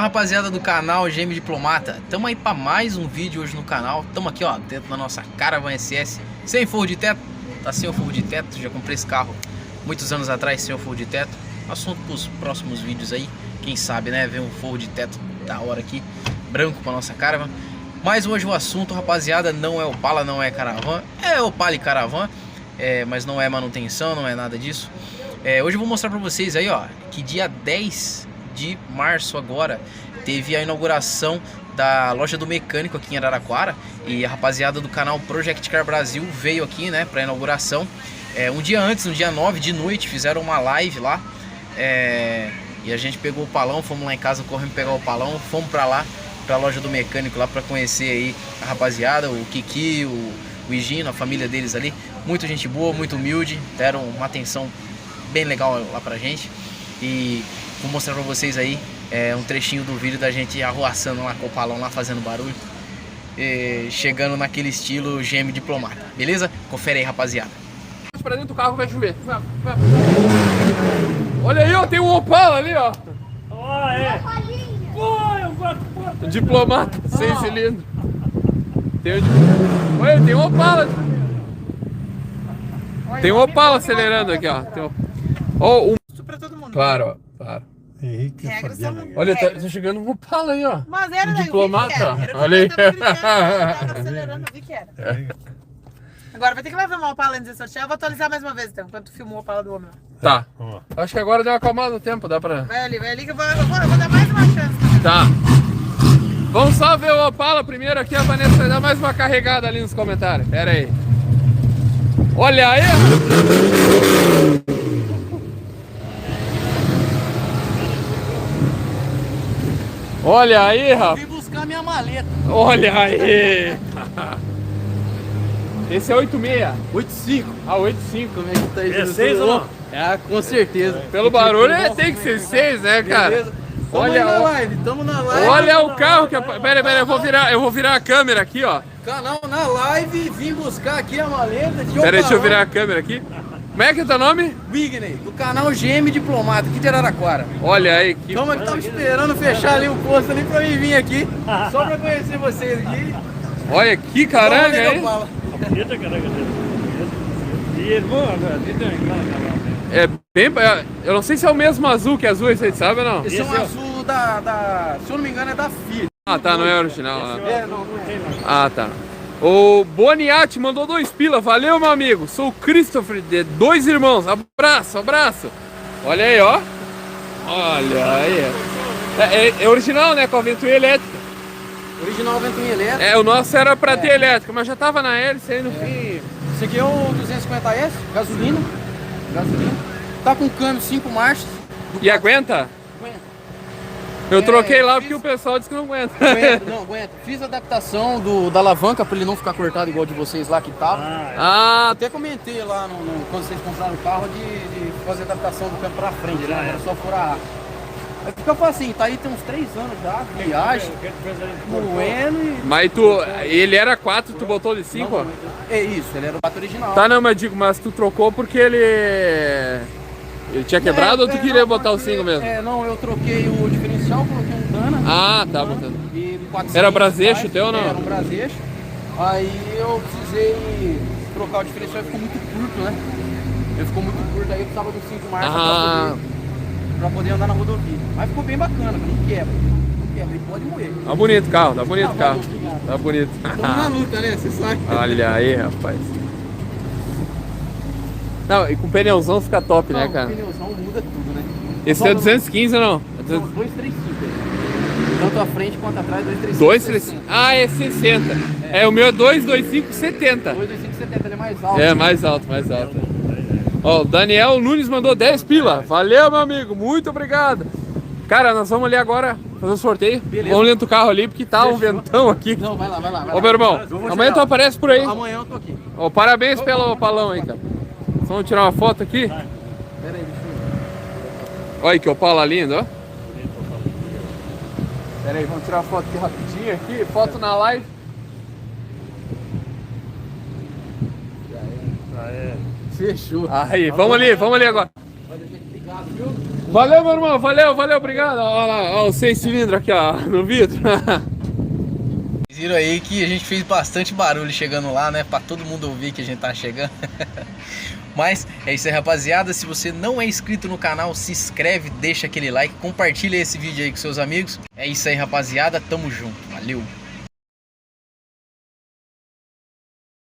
rapaziada do canal GM Diplomata, tamo aí pra mais um vídeo hoje no canal. Tamo aqui ó, dentro da nossa Caravan SS, sem forro de teto. Tá sem o forro de teto, já comprei esse carro muitos anos atrás sem o forro de teto. Assunto pros próximos vídeos aí, quem sabe né, ver um forro de teto da hora aqui, branco pra nossa Caravan. Mas hoje o assunto, rapaziada, não é Opala, não é Caravan, é Opala e Caravan, mas não é manutenção, não é nada disso. Hoje eu vou mostrar pra vocês aí ó, que dia 10 de março agora teve a inauguração da loja do mecânico aqui em Araraquara. E a rapaziada do canal Project Car Brasil veio aqui né, pra inauguração. Um dia antes, no dia 9 de noite, fizeram uma live lá. E a gente pegou o palão, fomos lá em casa, corremos pegar o palão, fomos pra lá, pra loja do mecânico lá pra conhecer aí a rapaziada, o Kiki, o Higino, a família deles ali. Muita gente boa, muito humilde, deram uma atenção bem legal lá pra gente. E vou mostrar pra vocês aí um trechinho do vídeo da gente arruaçando lá com o palão lá, fazendo barulho, chegando naquele estilo GM Diplomata, beleza? Confere aí, rapaziada. Pra dentro do carro vai chover. Olha aí, ó, tem um Opala ali, ó. Ó, é. Diplomata, 6 cilindros. Olha, tem um Opala. Tem um Opala acelerando aqui, ó. Ó, Pra todo mundo. Para, ó, para. Regras são... Olha, tá chegando um Opala aí, ó. Mas era, né? Diplomata. Olha Olha aí. Tava acelerando, eu vi que era. Agora vai ter que levar uma Opala antes de sortear. Eu vou atualizar mais uma vez, então, enquanto tu filmou a Opala do homem. Tá. Acho que agora deu uma acalmada no tempo, dá pra... Vai ali que eu vou dar mais uma chance. Tá. Vamos só ver o Opala primeiro aqui, a Vanessa vai dar mais uma carregada ali nos comentários. Pera aí. Olha aí! Olha aí, rapaz! Vim buscar minha maleta. Olha aí! Esse é 86? 85. Ah, 85. Como é que tá aí? É 6 ou não? Com certeza. Pelo barulho tem que ser 6, né, cara? Beleza. Olha, Tamo na live. olha o carro que... Pera, eu vou virar a câmera aqui, ó. Canal na live, vim buscar aqui a maleta de Pera aí, deixa eu Opalão. virar a câmera aqui. Como é que é teu nome? Wigney, do canal GM Diplomata, aqui de Araraquara. Olha aí, que... Tamo aqui, tava esperando fechar ali o posto ali pra mim vir aqui. Só pra conhecer vocês aqui. Olha que caranga, Vamos ver hein? o Opala. É bem... Eu não sei se é o mesmo azul que é azul, vocês sabem ou não? Esse é um azul se eu não me engano é da FIA. Ah, tá, não é original. Não é. Ah, tá. O Boniati mandou 2 pila. Valeu, meu amigo. Sou o Christopher, de 2 irmãos. Abraço, abraço. Olha aí, ó. Olha aí. É original, né? Com a ventoinha elétrica. Original ventoinha elétrica. O nosso era pra ter elétrica, mas já tava na hélice aí no fim. Esse aqui é o 250S, gasolina. Tá com câmbio 5 marchas. E aguenta? Aguenta. Eu troquei lá porque o pessoal disse que não aguenta. Não, aguenta. Fiz a adaptação da alavanca pra ele não ficar cortado igual de vocês lá que tava. Ah, Até comentei lá quando vocês compraram o carro de fazer a adaptação do câmbio pra frente, né? Era só furar ar. Aí fica assim, tá aí tem uns 3 anos já, viagem, moendo e... mas ele era 4, tu botou de 5, ó? É isso, ele era o 4 original. Tá, não, mas digo, mas tu trocou porque ele tinha quebrado ou tu queria botar o 5 mesmo? Não, eu troquei o diferencial, coloquei um Dana. Ah, tá botando. E 400 Era Braseixo reais, teu ou não? Era um Braseixo. Aí eu precisei trocar o diferencial e ficou muito curto, né? Ele ficou muito curto, aí eu precisava dos 5 marchas pra poder andar na rodovia. Mas ficou bem bacana, não quebra. Não quebra, ele pode moer. Tá bonito o carro, tá bonito o carro. Tá bonito. Estamos na luta, né? Você sabe. Olha aí, rapaz. Não, e com pneuzão fica top, né, cara? O pneuzão muda tudo, né? Esse é 215 ou não? São 235. Tanto a frente quanto atrás, 235. 235. Ah, é 60. O meu é 225, 70. 225, 70, ele é mais alto. É, mais alto, mais alto. Ó, o Daniel Nunes mandou 10 pila. Valeu, meu amigo, muito obrigado. Cara, nós vamos ali agora fazer um sorteio. Beleza. Vamos dentro do carro ali, porque tá um ventão aqui. Não, vai lá. Ô, meu irmão, amanhã tu aparece por aí. Amanhã eu tô aqui. Ó, parabéns pelo Opalão aí, cara. Vamos tirar uma foto aqui. Pera aí, deixa eu... Olha que Opala lindo, ó. Pera aí, vamos tirar uma foto aqui rapidinho aqui. Foto na live. Fechou. Aí, vamos ali agora. Vai deixar aqui ligado, viu? Valeu, meu irmão, valeu, obrigado. Olha lá, ó, o 6 cilindros aqui, ó, no vidro. Viram aí que a gente fez bastante barulho chegando lá, né? Pra todo mundo ouvir que a gente tá chegando. Mas é isso aí, rapaziada. Se você não é inscrito no canal, se inscreve, deixa aquele like, compartilha esse vídeo aí com seus amigos. É isso aí, rapaziada. Tamo junto. Valeu!